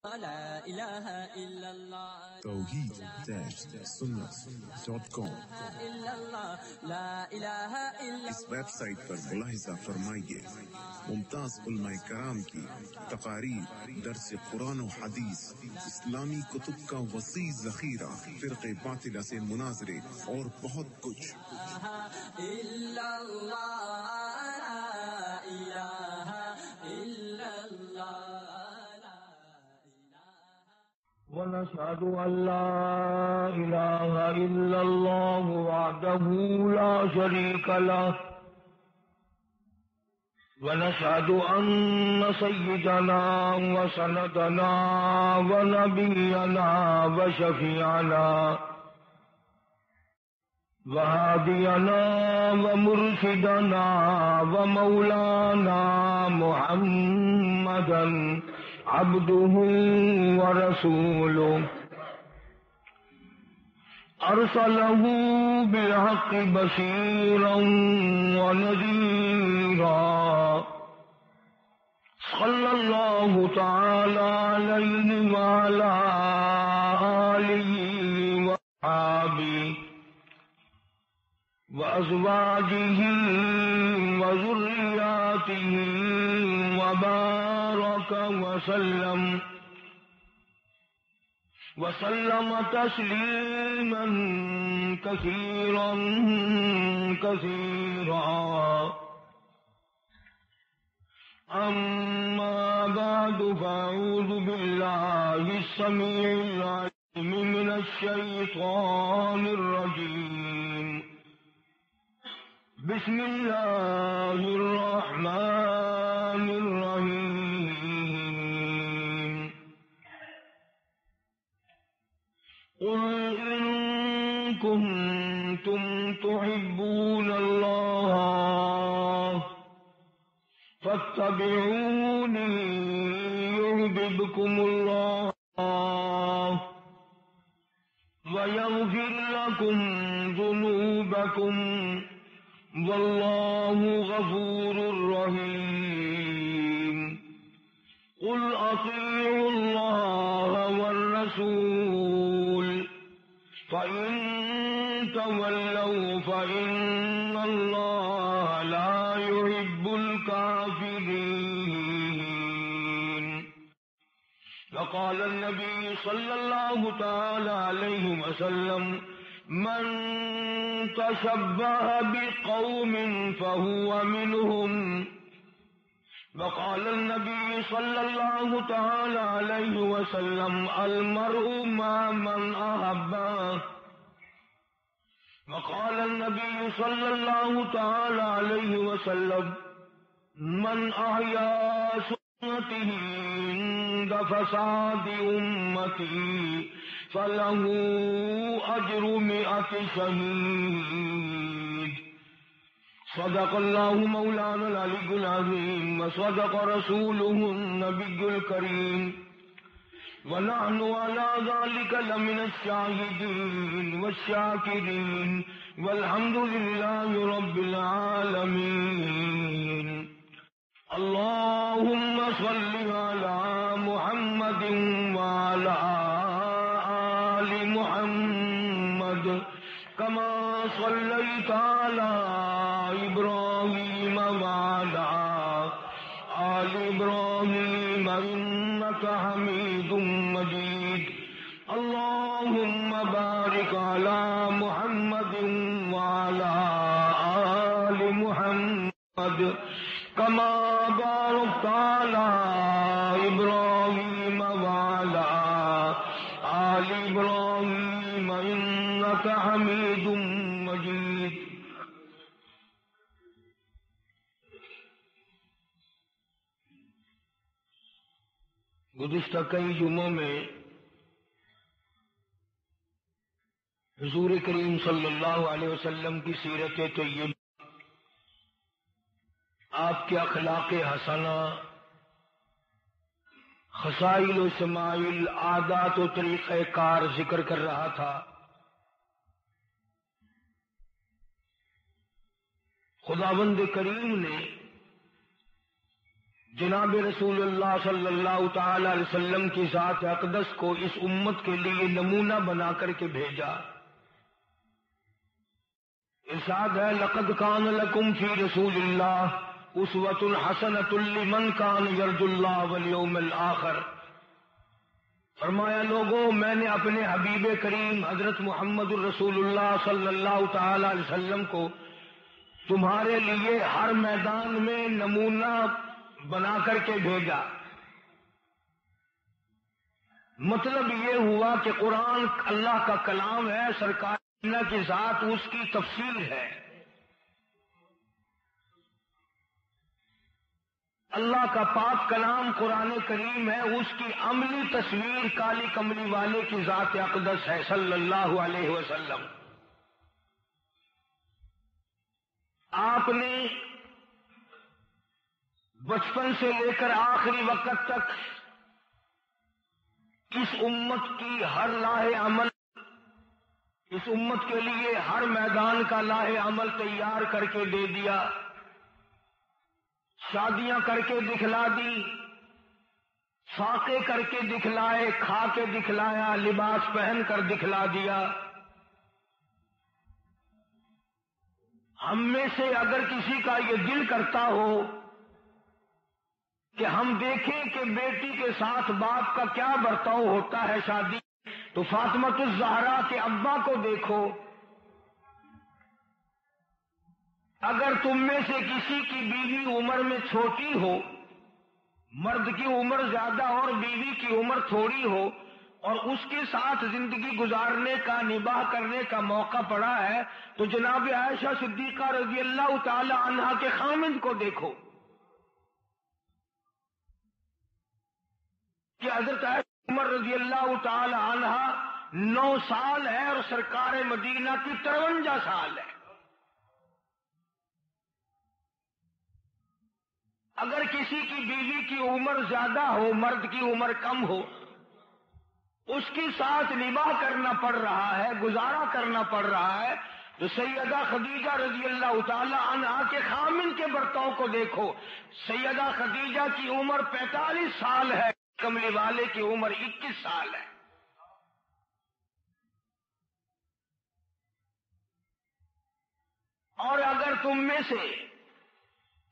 لا إله إلا الله توحید-سنت.com إلا الله لا إله إلا اس ویب سائٹ پر ملاحظہ فرمائیے ممتاز علماء کرام کی تقاریر، درس قرآن و حدیث، اسلامی کتب کا وسیع ذخیرہ، فرقے باطلہ سے مناظرے اور بہت کچھ۔ إلا الله لا إله إلا الله ونشهد أن لا إله إلا الله وحده لا شريك له ونشهد أن سيدنا وسندنا ونبينا وشفيعنا وهادينا ومرشدنا ومولانا محمدا عبده ورسوله أرسله بالحق بشيرا ونذيرا صلى الله تعالى عليه وعلى آله وصحبه وأزواجه وذرياته وبارك وسلم تسليما كثيرا أما بعد فأعوذ بالله السميع العليم من الشيطان الرجيم بسم الله الرحمن الرحيم قل إن كنتم تحبون الله فاتبعوني يحببكم الله ويغفر لكم ذنوبكم والله غفور رحيم قل أطيعوا الله والرسول فإن تولوا فإن الله لا يحب الكافرين وقال النبي صلى الله تعالى عليه وسلم من تشبه بقوم فهو منهم وقال النبي صلى الله تعالى عليه وسلم المرء مع من أحبه وقال النبي صلى الله تعالى عليه وسلم من أحيا سنته عند فساد أمتي فله أجر 100 شهيد صدق الله مولانا العلي العظيم وصدق رسوله النبي الكريم ونحن على ذلك لمن الشاهدين والشاكرين والحمد لله رب العالمين اللهم صل على محمد وعلى آل محمد كما صليت على إبراهيم وعلى آل إبراهيم إنك حميد مجيد اللهم بارك على محمد وعلى آل محمد كما باركت على إبراهيم وعلى آل إبراهيم إنك حميد مجيد گزشتہ کئی جمعوں میں حضور کریم صلی اللہ علیہ وسلم کی سیرت طیبہ، آپ کے اخلاق حسنہ، خصائل و شمائل، عادات و طریقہ کار ذکر کر رہا تھا۔ خداوند کریم نے جناب رسول اللہ صلی اللہ تعالی علیہ وسلم کی ذات اقدس کو اس امت کے لیے نمونہ بنا کر کے بھیجا. ارشاد ہے لقد کان لکم فی رسول اللہ اسوۃ حسنۃ لمن کان یرجو اللہ والیوم الآخر. فرمایا لوگوں میں نے اپنے حبیب کریم حضرت محمد الرسول اللہ صلی اللہ تعالی علیہ وسلم کو تمہارے لیے ہر میدان میں نمونہ بنا کر کے بھیجا. مطلب یہ ہوا کہ قرآن اللہ کا کلام ہے، سرکار کی ذات اس کی تفسیر ہے. اللہ کا پاک کلام قرآن کریم ہے، اس کی عملی تصویر کالی کملی والے کی ذات اقدس ہے صلی اللہ علیہ وسلم. آپ نے بچپن سے لے کر آخری وقت تک اس امت کی ہر لاہ عمل، اس امت کے لیے ہر میدان کا لاہ عمل تیار کر کے دے دیا. شادیاں کر کے دکھلا دی، فاقے کر کے دکھلائے، کھا کے دکھلایا، لباس پہن کر دکھلا دیا. ہم میں سے اگر کسی کا یہ دل کرتا ہو کہ ہم دیکھیں کہ بیٹی کے ساتھ باپ کا کیا برتاؤ ہوتا ہے شادی، تو فاطمۃ الزہرا کے ابا کو دیکھو. اگر تم میں سے کسی کی بیوی عمر میں چھوٹی ہو، مرد کی عمر زیادہ اور بیوی کی عمر تھوڑی ہو، اور اس کے ساتھ زندگی گزارنے کا، نباہ کرنے کا موقع پڑا ہے، تو جناب عائشہ صدیقہ رضی اللہ تعالی عنہا کے خامند کو دیکھو کہ حضرت عائشہ عمر رضی اللہ تعالی عنہا 9 سال ہے اور سرکار مدینہ کی 53 سال ہے. اگر کسی کی بیوی کی عمر زیادہ ہو، مرد کی عمر کم ہو، اس کے ساتھ نباہ کرنا پڑ رہا ہے، گزارا کرنا پڑ رہا ہے، تو سیدہ خدیجہ رضی اللہ تعالی عنہا کے خامن کے برتاؤ کو دیکھو. سیدہ خدیجہ کی عمر 45 سال ہے، کملی والے کی عمر 21 سال ہے. اور اگر تم میں سے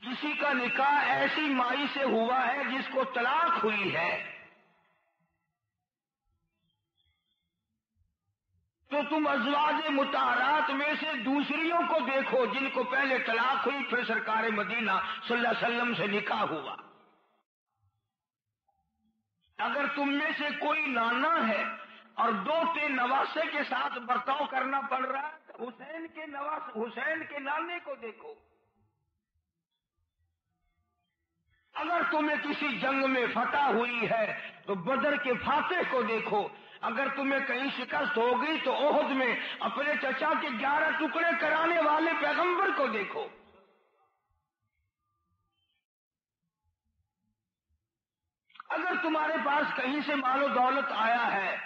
کسی کا نکاح ایسی مائی سے ہوا ہے جس کو طلاق ہوئی ہے، تو تم ازواج مطہرات میں سے دوسریوں کو دیکھو جن کو پہلے طلاق ہوئی، پھر سرکار مدینہ صلی اللہ علیہ وسلم سے نکاح ہوا. اگر تم میں سے کوئی نانا ہے اور دوتے نواسے کے ساتھ برتاؤ کرنا پڑ رہا ہے، تو حسین کے نانے کو دیکھو. اگر تمہیں کسی جنگ میں فتح ہوئی ہے تو بدر کے فاتح کو دیکھو. اگر تمہیں کہیں شکست ہو گئی تو احد میں اپنے چچا کے 11 ٹکڑے کرانے والے پیغمبر کو دیکھو. اگر تمہارے پاس کہیں سے مال و دولت آیا ہے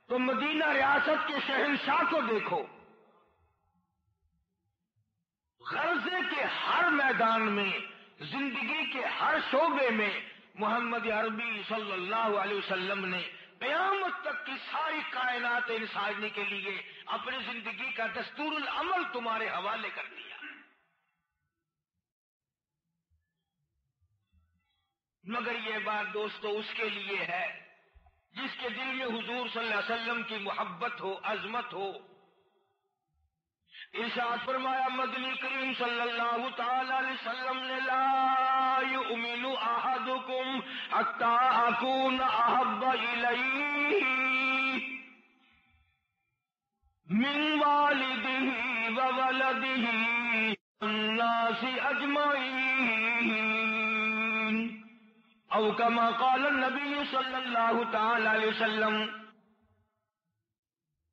تو مدینہ ریاست کے شہنشاہ کو دیکھو. غرضے کے ہر میدان میں، زندگی کے ہر شعبے میں محمد عربی صلی اللہ علیہ وسلم نے قیامت تک کی ساری کائنات انسانی کے لیے اپنی زندگی کا دستور العمل تمہارے حوالے کر دیا. مگر یہ بات دوستو اس کے لیے ہے جس کے دل میں حضور صلی اللہ علیہ وسلم کی محبت ہو، عظمت ہو. ارشاد فرمایا مدنی کریم صلی اللہ تعالی علیہ وسلم نے لا یؤمن احدکم حتی اکون احب الیہ من والدہ وولدہ والناس اجمعین، او کما قال النبی صلی اللہ تعالی علیہ وسلم.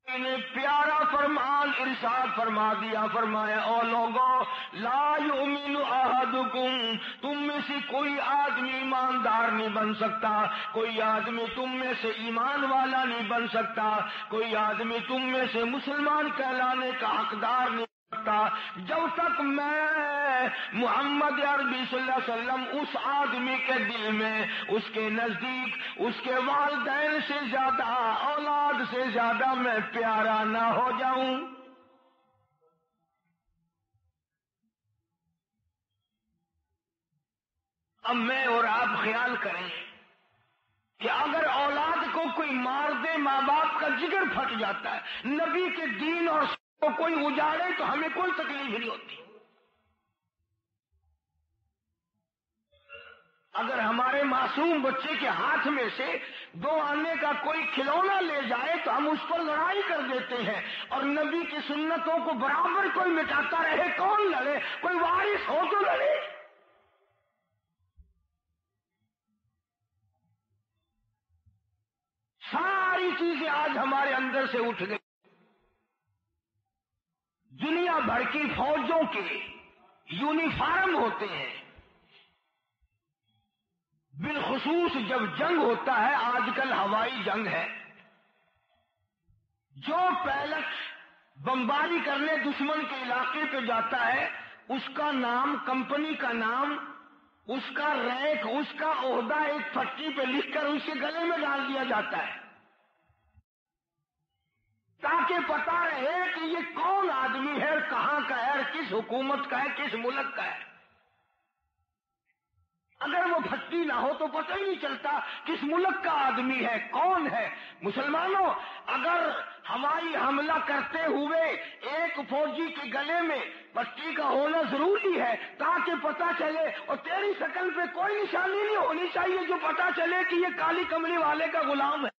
انہیں پیارا فرمان ارشاد فرما دیا، فرمایا او لوگو لا یؤمن احدکم، تم میں سے کوئی آدمی ایماندار نہیں بن سکتا، کوئی آدمی تم میں سے ایمان والا نہیں بن سکتا، کوئی آدمی تم میں سے مسلمان کہلانے کا حقدار نہیں سکتا جب تک میں محمد عربی صلی اللہ علیہ وسلم اس آدمی کے دل میں، اس کے نزدیک، اس کے والدین سے زیادہ، اولاد سے زیادہ میں پیارا نہ ہو جاؤں۔ اب میں اور آپ خیال کریں کہ اگر اولاد کو کوئی مار دے، ماں باپ کا جگر پھٹ جاتا ہے، نبی کے دین اور کو کوئی اجاڑے تو ہمیں کوئی تکلیف نہیں ہوتی۔ اگر ہمارے معصوم بچے کے ہاتھ میں سے 2 آنے کا کوئی کھلونا لے جائے تو ہم اس پر لڑائی کر دیتے ہیں، اور نبی کی سنتوں کو برابر کوئی مٹاتا رہے، کون لڑے؟ کوئی وارث ہو تو لڑے۔ ساری چیزیں آج ہمارے اندر سے اٹھ گئی۔ دنیا بھر کی فوجوں کے یونیفارم ہوتے ہیں، بالخصوص جب جنگ ہوتا ہے، آج کل ہوائی جنگ ہے، جو پائلٹ بمباری کرنے دشمن کے علاقے پہ جاتا ہے، اس کا نام، کمپنی کا نام، اس کا رینک، اس کا عہدہ ایک پٹی پہ لکھ کر اس کے گلے میں ڈال دیا جاتا ہے، تاکہ پتا رہے کہ یہ کون آدمی ہے، کہاں کا ہے، کس حکومت کا ہے، کس ملک کا ہے۔ اگر وہ پھٹی نہ ہو تو پتہ ہی نہیں چلتا کس ملک کا آدمی ہے، کون ہے۔ مسلمانوں، اگر ہوائی حملہ کرتے ہوئے ایک فوجی کے گلے میں پٹی کا ہونا ضروری ہے تاکہ پتہ چلے، اور تیری شکل پہ کوئی نشانی نہیں ہونی چاہیے جو پتہ چلے کہ یہ کالی کملی والے کا غلام ہے۔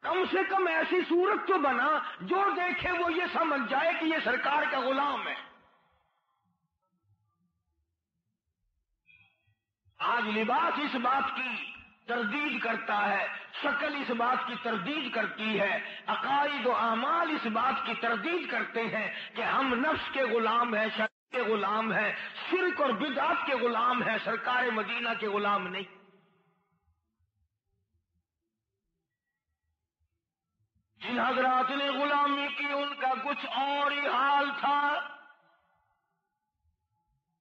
کم سے کم ایسی صورت تو بنا جو دیکھے وہ یہ سمجھ جائے کہ یہ سرکار کا غلام ہے۔ آج لباس اس بات کی تردید کرتا ہے، شکل اس بات کی تردید کرتی ہے، عقائد و اعمال اس بات کی تردید کرتے ہیں کہ ہم نفس کے غلام ہیں، شرک کے غلام ہیں، شرک اور بدعت کے غلام ہیں، سرکار مدینہ کے غلام نہیں۔ جن حضرات نے غلامی کی ان کا کچھ اور ہی حال تھا،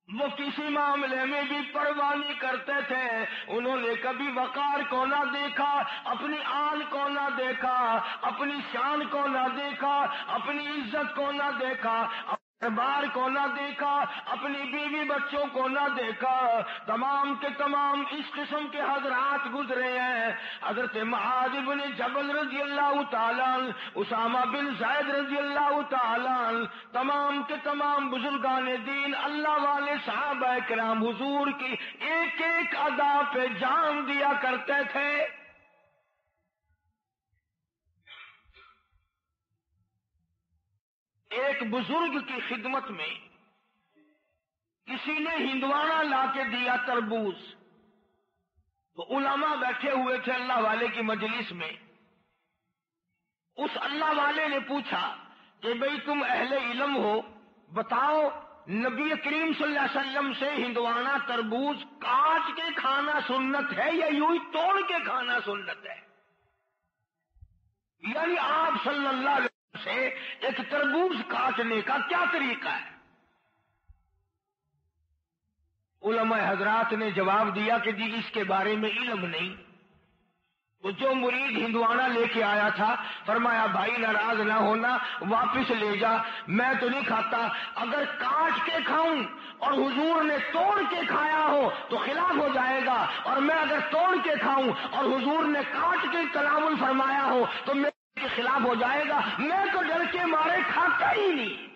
وہ کسی معاملے میں بھی پرواہ نہیں کرتے تھے، انہوں نے کبھی وقار کو نہ دیکھا، اپنی آن کو نہ دیکھا، اپنی شان کو نہ دیکھا، اپنی عزت کو نہ دیکھا، دربار کو نہ دیکھا، اپنی بیوی بچوں کو نہ دیکھا۔ تمام کے تمام اس قسم کے حضرات گزرے ہیں۔ حضرت معاذ بن جبل رضی اللہ تعالیٰ عنہ، اسامہ بن زید رضی اللہ تعالیٰ عنہ، تمام کے تمام بزرگان دین، اللہ والے صحابہ کرام حضور کی ایک ایک ادا پہ جان دیا کرتے تھے۔ ایک بزرگ کی خدمت میں کسی نے ہندوانا لا کے دیا، تربوز، تو علماء بیٹھے ہوئے تھے اللہ والے کی مجلس میں۔ اس اللہ والے نے پوچھا کہ بھئی تم اہل علم ہو، بتاؤ نبی کریم صلی اللہ علیہ وسلم سے ہندوانا تربوز کاٹ کے کھانا سنت ہے یا یوں ہی توڑ کے کھانا سنت ہے؟ یعنی آپ صلی اللہ علیہ وسلم سے ایک تربوز کاٹنے کا کیا طریقہ ہے؟ علماء حضرات نے جواب دیا کہ جی اس کے بارے میں علم نہیں۔ تو جو مرید ہندوانا لے کے آیا تھا فرمایا بھائی ناراض نہ ہونا، واپس لے جا، میں تو نہیں کھاتا، اگر کاٹ کے کھاؤں اور حضور نے توڑ کے کھایا ہو تو خلاف ہو جائے گا، اور میں اگر توڑ کے کھاؤں اور حضور نے کاٹ کے تناول فرمایا ہو تو میرے کے خلاف ہو جائے گا، میں تو ڈر کے مارے کھاتا ہی نہیں۔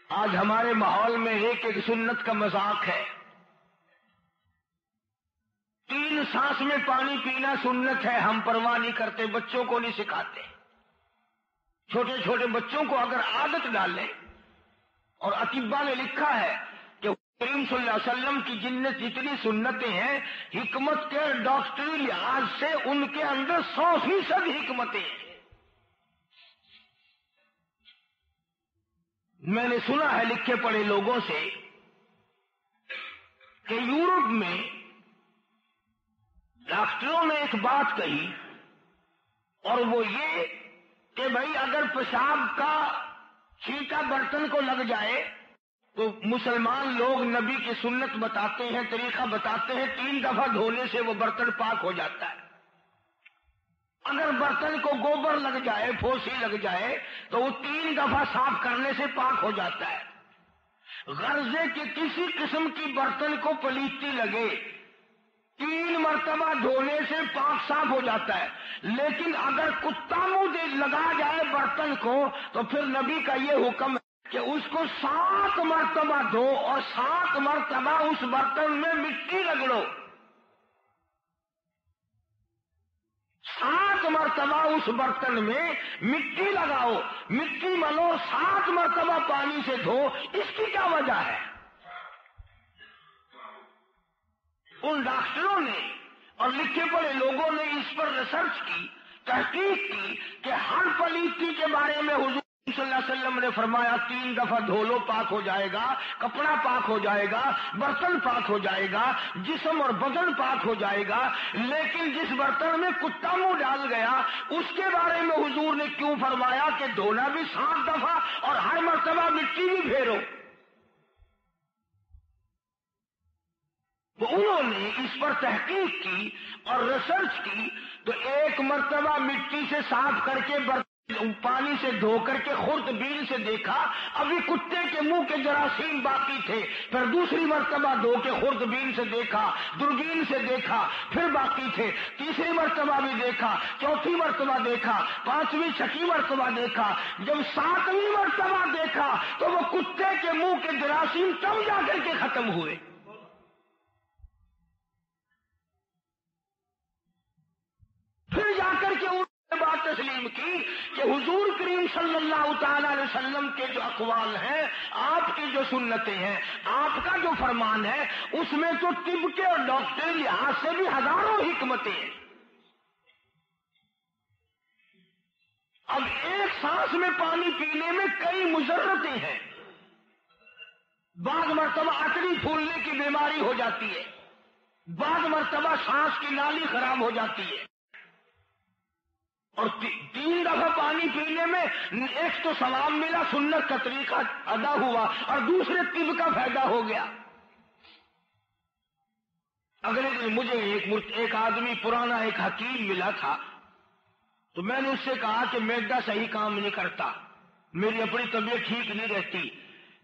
آج ہمارے ماحول میں ایک ایک سنت کا مذاق ہے۔ 3 سانس میں پانی پینا سنت ہے، ہم پرواہ نہیں کرتے، بچوں کو نہیں سکھاتے۔ چھوٹے چھوٹے بچوں کو اگر عادت ڈالیں، اور اطباء نے لکھا ہے کہ کریم صلی اللہ علیہ وسلم کی جتنی سنتیں ہیں، حکمت کے ڈاکٹری لحاظ سے ان کے اندر 100% حکمتیں ہیں۔ میں نے سنا ہے لکھے پڑھے لوگوں سے کہ یورپ میں ڈاکٹروں نے ایک بات کہی، اور وہ یہ کہ بھائی اگر پیشاب کا چھینٹا برتن کو لگ جائے تو مسلمان لوگ نبی کی سنت بتاتے ہیں، طریقہ بتاتے ہیں، 3 دفعہ دھونے سے وہ برتن پاک ہو جاتا ہے۔ اگر برتن کو گوبر لگ جائے، پھوسی لگ جائے تو وہ 3 دفعہ صاف کرنے سے پاک ہو جاتا ہے۔ غرضے کے کسی قسم کی برتن کو پلیتی لگے 3 مرتبہ دھونے سے پاک صاف ہو جاتا ہے، لیکن اگر کتا منہ لگا جائے برتن کو تو پھر نبی کا یہ حکم ہے کہ اس کو 7 مرتبہ دھو اور 7 مرتبہ اس برتن میں مٹی رگڑو، 7 مرتبہ اس برتن میں مٹی لگاؤ، مٹی ملو، 7 مرتبہ پانی سے دھو۔ اس کی کیا وجہ ہے؟ ان ڈاکٹروں نے اور لکھے پڑھے لوگوں نے اس پر ریسرچ کی، تحقیق کی کہ ہر پلیتی کے بارے میں حضور صلی اللہ علیہ وسلم نے فرمایا 3 دفعہ دھو لو، پاک ہو جائے گا، کپڑا پاک ہو جائے گا، برتن پاک ہو جائے گا، جسم اور بدن پاک ہو جائے گا۔ لیکن جس برتن میں کتا منہ ڈال گیا اس کے بارے میں حضور نے کیوں فرمایا کہ دھونا بھی 7 دفعہ اور ہر مرتبہ مٹی بھی پھیرو؟ تو انہوں نے اس پر تحقیق کی اور ریسرچ کی، تو 1 مرتبہ مٹی سے صاف کر کے پانی سے دھو کر کے خوردبین سے دیکھا، ابھی کتے کے منہ کے جراثیم باقی تھے، پھر دوسری مرتبہ دھو کے خوردبین سے دیکھا، دوربین سے دیکھا، پھر باقی تھے، تیسری مرتبہ بھی دیکھا، چوتھی مرتبہ دیکھا، 5ویں 6 مرتبہ دیکھا، جب 7ویں مرتبہ دیکھا تو وہ کتے کے منہ کے جراثیم تب جا کر کے ختم ہوئے۔ پھر جا کر کے انہوں نے بات تسلیم کی کہ حضور کریم صلی اللہ تعالی علیہ وسلم کے جو اقوال ہیں، آپ کی جو سنتیں ہیں، آپ کا جو فرمان ہے، اس میں تو طب کے اور ڈاکٹری لحاظ سے بھی ہزاروں حکمتیں ہیں۔ اب ایک سانس میں پانی پینے میں کئی مضرتیں ہیں، بعض مرتبہ اٹڑی پھولنے کی بیماری ہو جاتی ہے، بعض مرتبہ سانس کی نالی خراب ہو جاتی ہے، اور 3 دفعہ پانی پینے میں ایک تو ثواب ملا، سنت کا طریقہ ادا ہوا، اور دوسرے طب کا فائدہ ہو گیا۔ اگلے دن مجھے ایک آدمی پرانا ایک حکیم ملا تھا، تو میں نے اس سے کہا کہ معدہ صحیح کام نہیں کرتا، میری اپنی طبیعت ٹھیک نہیں رہتی،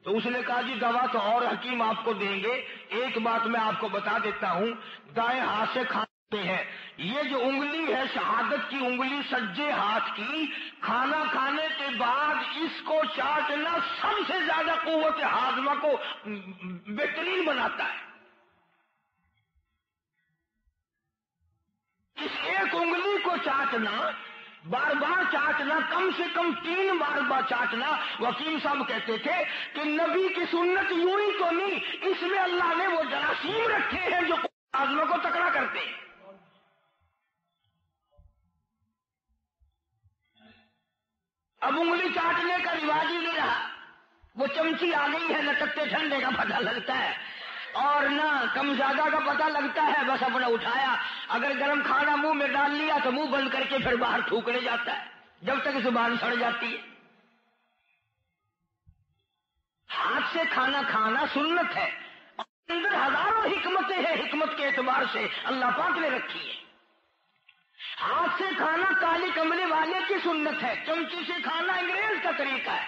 تو اس نے کہا جی دوا تو اور حکیم آپ کو دیں گے، ایک بات میں آپ کو بتا دیتا ہوں، دائیں ہاتھ سے کھاتے ہیں، یہ جو انگلی ہے شہادت کی انگلی سجے ہاتھ کی، کھانا کھانے کے بعد اس کو چاٹنا سب سے زیادہ قوت ہاضمہ کو بہترین بناتا ہے۔ اس ایک انگلی کو چاٹنا، بار بار چاٹنا، کم سے کم 3 بار چاٹنا، وکیل صاحب کہتے تھے کہ نبی کی سنت یوں ہی تو نہیں، اس میں اللہ نے وہ جراثیم رکھے ہیں جو ہاضمہ کو تکڑا کرتے ہیں۔ اب انگلی چاٹنے کا رواج ہی نہیں رہا، وہ چمچی آ گئی ہے، نہ تتے ٹھنڈے کا پتہ لگتا ہے اور نہ کم زیادہ کا پتہ لگتا ہے، بس اپنا اٹھایا، اگر گرم کھانا منہ میں ڈال لیا تو منہ بند کر کے پھر باہر تھوکنے جاتا ہے جب تک زبان سڑ جاتی ہے۔ ہاتھ سے کھانا کھانا سنت ہے، اندر ہزاروں حکمتیں ہیں، حکمت کے اعتبار سے اللہ پاک نے رکھی ہے۔ ہاتھ سے کھانا کالی کملے والے کی سنت ہے، چمچی سے کھانا انگریز کا طریقہ ہے۔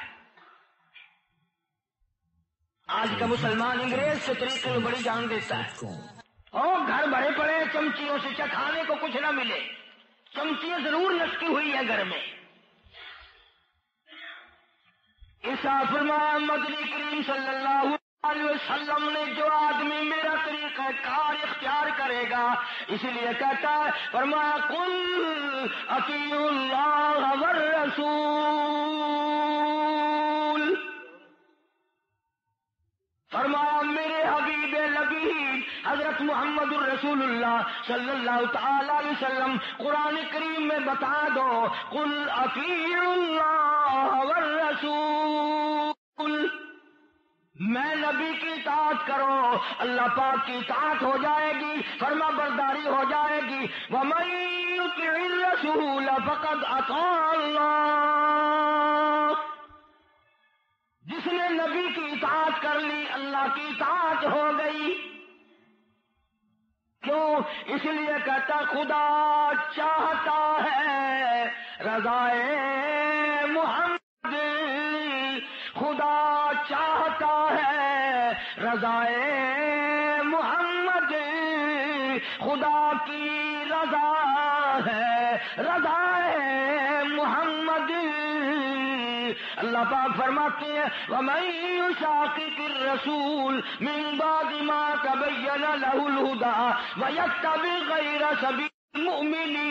آج کا مسلمان انگریز کے طریقے میں بڑی جان دیتا ہے، اور گھر بھرے پڑے چمچیوں سے، کھانے کو کچھ نہ ملے، چمچیاں ضرور لٹکی ہوئی ہیں گھر میں۔ عیسیٰ فرمایا مدنی کریم صلی اللہ علیہ وسلم نے جو آدمی میرا طریقہ کار اختیار کرے گا، اسی لیے کہتا ہے، فرمایا قل اطیعوا اللہ والرسول، فرمایا میرے حبیب لبیب حضرت محمد الرسول اللہ صلی اللہ تعالی علیہ وسلم قرآن کریم میں بتا دو، قل اطیعوا اللہ والرسول، میں نبی کی اطاعت کرو، اللہ پاک کی اطاعت ہو جائے گی، فرما برداری ہو جائے گی۔ وَمَن يُطِعِ الرَّسُولَ فَقَدْ أَطَاعَ اللَّهَ، جس نے نبی کی اطاعت کر لی اللہ کی اطاعت ہو گئی۔ کیوں؟ اس لیے کہتا خدا چاہتا ہے رضائے محمد، خدا چاہتا ہے رضائے محمد، خدا کی رضا ہے رضائے محمد۔ اللہ پاک فرماتے ہیں وَمَن يُشَاقِقِ الرَّسُولَ مِن بَعْدِ مَا تَبَيَّنَ لَهُ الْهُدَىٰ وَيَتَّبِعْ غَيْرَ سَبِيلِ الْمُؤْمِنِينَ،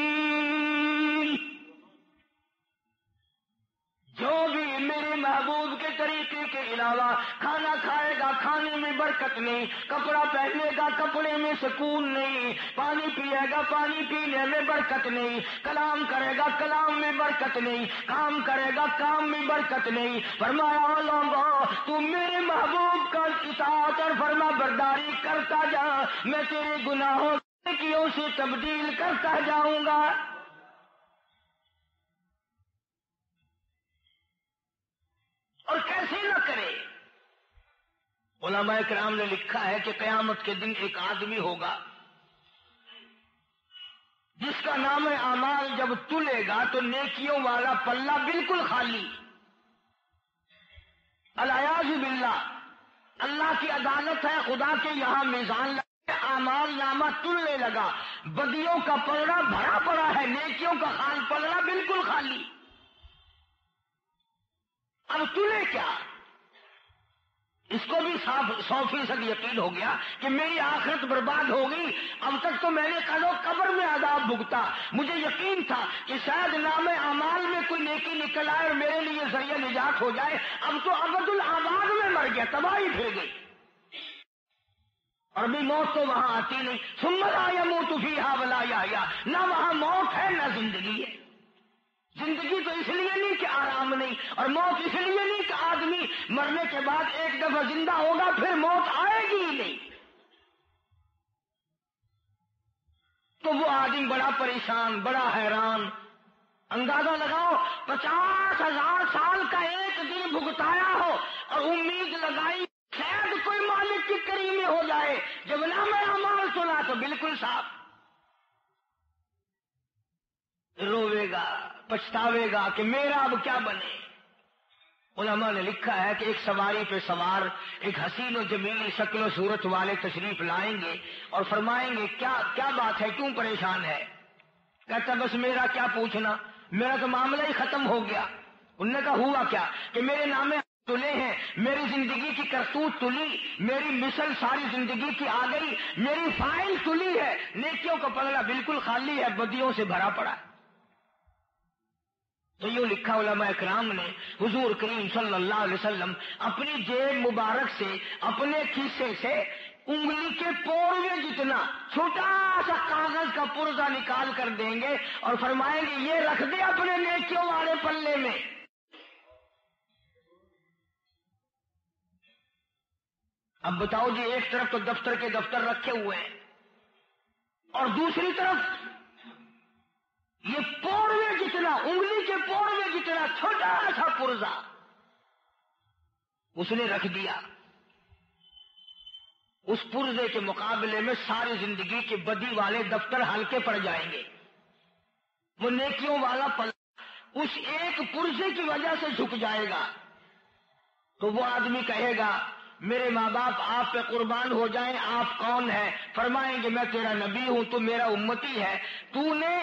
جو بھی میرے محبوب کے طریقے کے علاوہ کھانا کھائے گا کھانے میں برکت نہیں، کپڑا پہنے گا کپڑے میں سکون نہیں، پانی پیے گا پانی پینے میں برکت نہیں، کلام کرے گا کلام میں برکت نہیں، کام کرے گا کام میں برکت نہیں۔ فرمایا لوگوں تو میرے محبوب کا اطاعت اور فرما برداری کرتا جا، میں تیرے گناہوں نیکیوں سے تبدیل کرتا جاؤں گا۔ اور کیسے نہ کرے؟ علماء کرام نے لکھا ہے کہ قیامت کے دن ایک آدمی ہوگا جس کا نام اعمال جب تلے گا تو نیکیوں والا پلہ بالکل خالی۔ الیاذ باللہ، اللہ کی عدالت ہے، خدا کے یہاں میزان لگا، اعمال نامہ تلنے لگا، بدیوں کا پلڑا بھرا پڑا ہے، نیکیوں کا پلڑا بالکل خالی۔ اب تلے کیا؟ اس کو بھی 100% یقین ہو گیا کہ میری آخرت برباد ہو گئی۔ اب تک تو میں نے قبر میں عذاب بھگتا، مجھے یقین تھا کہ شاید نام اعمال میں کوئی نیکی نکل آئے اور میرے لیے ذریعہ نجات ہو جائے۔ اب تو ابد الآباد میں مر گیا، تباہی پھر گئی، اور بھی موت تو وہاں آتی نہیں۔ ثم لا يموت فيها ولا يحيى، نہ وہاں موت ہے نہ زندگی ہے۔ زندگی تو اس لیے نہیں کہ آرام نہیں، اور موت اس لیے نہیں کہ آدمی مرنے کے بعد ایک دفعہ زندہ ہوگا پھر موت آئے گی ہی نہیں۔ تو وہ آدمی بڑا پریشان، بڑا حیران۔ اندازہ لگاؤ 50,000 سال کا ایک دن بھگتایا ہو اور امید لگائی شاید کوئی مالک کی کریمی ہو جائے، جب نام اعمال سنا تو بالکل صاف۔ روے گا پچھتاوے گا کہ میرا اب کیا بنے۔ علماء نے لکھا ہے کہ ایک سواری پہ سوار ایک حسین و جمیل شکل و صورت والے تشریف لائیں گے اور فرمائیں گے کیا بات ہے، کیوں پریشان ہے؟ کہتا بس میرا کیا پوچھنا، میرا تو معاملہ ہی ختم ہو گیا۔ انہوں نے کہا ہوا کیا؟ کہ میرے نامے تلے ہیں، میری زندگی کی کرتوت تلی، میری مثل ساری زندگی کی آ گئی، میری فائل تلی ہے، نیکیوں کا پلڑا بالکل خالی ہے، بدیوں سے بھرا پڑا ہے۔ تو یوں لکھا علماء اکرام نے، حضور کریم صلی اللہ علیہ وسلم اپنی جیب مبارک سے اپنے کھیسے سے انگلی کے پوروے جتنا چھوٹا سا کاغذ کا پرزہ نکال کر دیں گے اور فرمائیں گے یہ رکھ دے اپنے نیکیوں والے پلے میں۔ اب بتاؤ جی، ایک طرف تو دفتر کے دفتر رکھے ہوئے ہیں اور دوسری طرف یہ پوروے جتنا، انگلی کے پوروے جتنا چھوٹا سا پرزہ اس نے رکھ دیا۔ اس پرزے کے مقابلے میں ساری زندگی کے بدی والے دفتر ہلکے پڑ جائیں گے۔ وہ نیکیوں والا پلڑا اس ایک پرزے کی وجہ سے جھک جائے گا۔ تو وہ آدمی کہے گا میرے ماں باپ آپ پہ قربان ہو جائیں، آپ کون ہیں؟ فرمائیں گے میں تیرا نبی ہوں، تو میرا امتی ہے، تو نے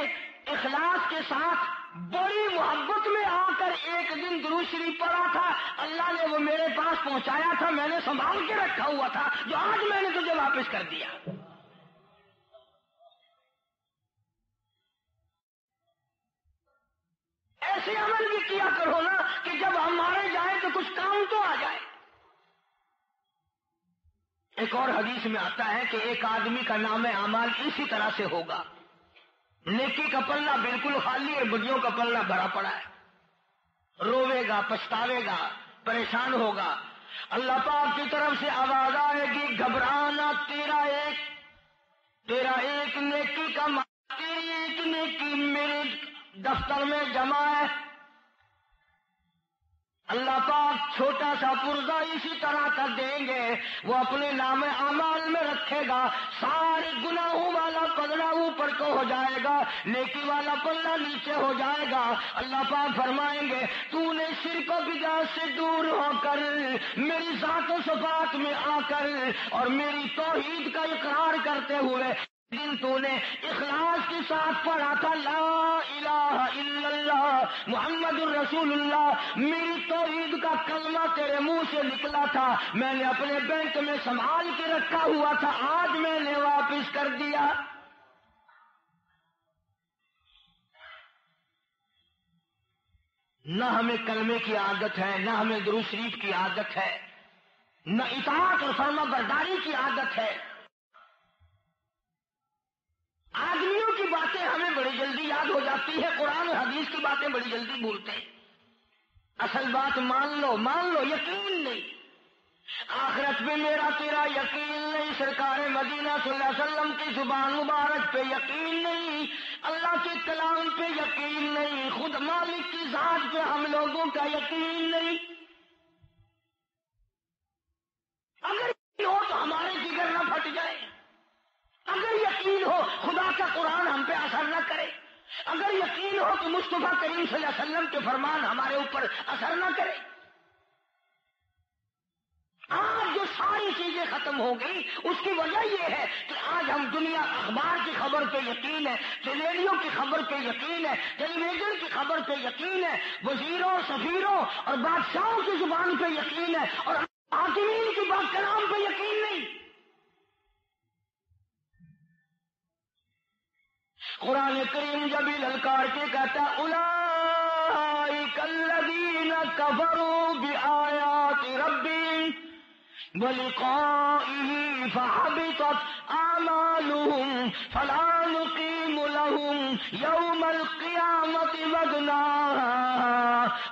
اخلاص کے ساتھ بڑی محبت میں آ کر ایک دن درود شریف پڑھا تھا، اللہ نے وہ میرے پاس پہنچایا تھا، میں نے سنبھال کے رکھا ہوا تھا، جو آج میں نے تجھے واپس کر دیا۔ ایسے عمل بھی کیا کرو نا کہ جب ہم مارے جائیں تو کچھ کام تو آ جائے۔ ایک اور حدیث میں آتا ہے کہ ایک آدمی کا نام اعمال اسی طرح سے ہوگا، نیکی کا پلہ بالکل خالی اور بدیوں کا پلہ بھرا پڑا ہے، روے گا پچھتاوے گا پریشان ہوگا۔ اللہ پاک کی طرف سے آواز آئے گی گھبرانا، تیرا ایک نیکی کا تیری ایک نیکی میرے دفتر میں جمع ہے۔ اللہ پاک چھوٹا سا پرزہ اسی طرح کر دیں گے، وہ اپنے نام اعمال میں رکھے گا، سارے گناہوں والا پلڑا اوپر کو ہو جائے گا، نیکی والا پلڑا نیچے ہو جائے گا۔ اللہ پاک فرمائیں گے تو نے شرک و بدعت سے دور ہو کر میری ذات و صفات میں آ کر اور میری توحید کا اقرار کرتے ہوئے دن تو نے اخلاص کے ساتھ پڑھا تھا لا الہ الا اللہ محمد الرسول اللہ، میری توحید کا کلمہ تیرے منہ سے نکلا تھا، میں نے اپنے بینک میں سنبھال کے رکھا ہوا تھا، آج میں نے واپس کر دیا۔ نہ ہمیں کلمے کی عادت ہے، نہ ہمیں درود شریف کی عادت ہے، نہ اطاعت اور فرما برداری کی عادت ہے۔ آدمیوں کی باتیں ہمیں بڑی جلدی یاد ہو جاتی ہے، قرآن و حدیث کی باتیں بڑی جلدی بھولتے ہیں۔ اصل بات مان لو، یقین نہیں، آخرت پہ میرا تیرا یقین نہیں، سرکار مدینہ صلی اللہ علیہ وسلم کی زبان مبارک پہ یقین نہیں، اللہ کے کلام پہ یقین نہیں، خود مالک کی ذات پہ ہم لوگوں کا یقین نہیں۔ اگر ہو تو ہمارے جگر نہ پھٹ جائے، اگر یقین ہو خدا کا قرآن ہم پہ اثر نہ کرے، اگر یقین ہو کہ مصطفیٰ کریم صلی اللہ علیہ وسلم کے فرمان ہمارے اوپر اثر نہ کرے۔ آج جو ساری چیزیں ختم ہو گئی اس کی وجہ یہ ہے کہ آج ہم دنیا اخبار کی خبر پہ یقین ہے، ریڈیو کی خبر پہ یقین ہے، ٹیلی ویژن کی خبر پہ یقین ہے، وزیروں سفیروں اور بادشاہوں کی زبان پہ یقین ہے، اور حاکمین کی بات کلام پہ یقین نہیں۔ قرآن کریم جب للکار کے کہتا اولئک الذین کفروا بآیات ربہم وَلِقَائِهِ فَحَبِطَتْ أَعْمَالُهُمْ فَلَا نُقِيمُ لَهُمْ يَوْمَ الْقِيَامَةِ وَزْنًا۔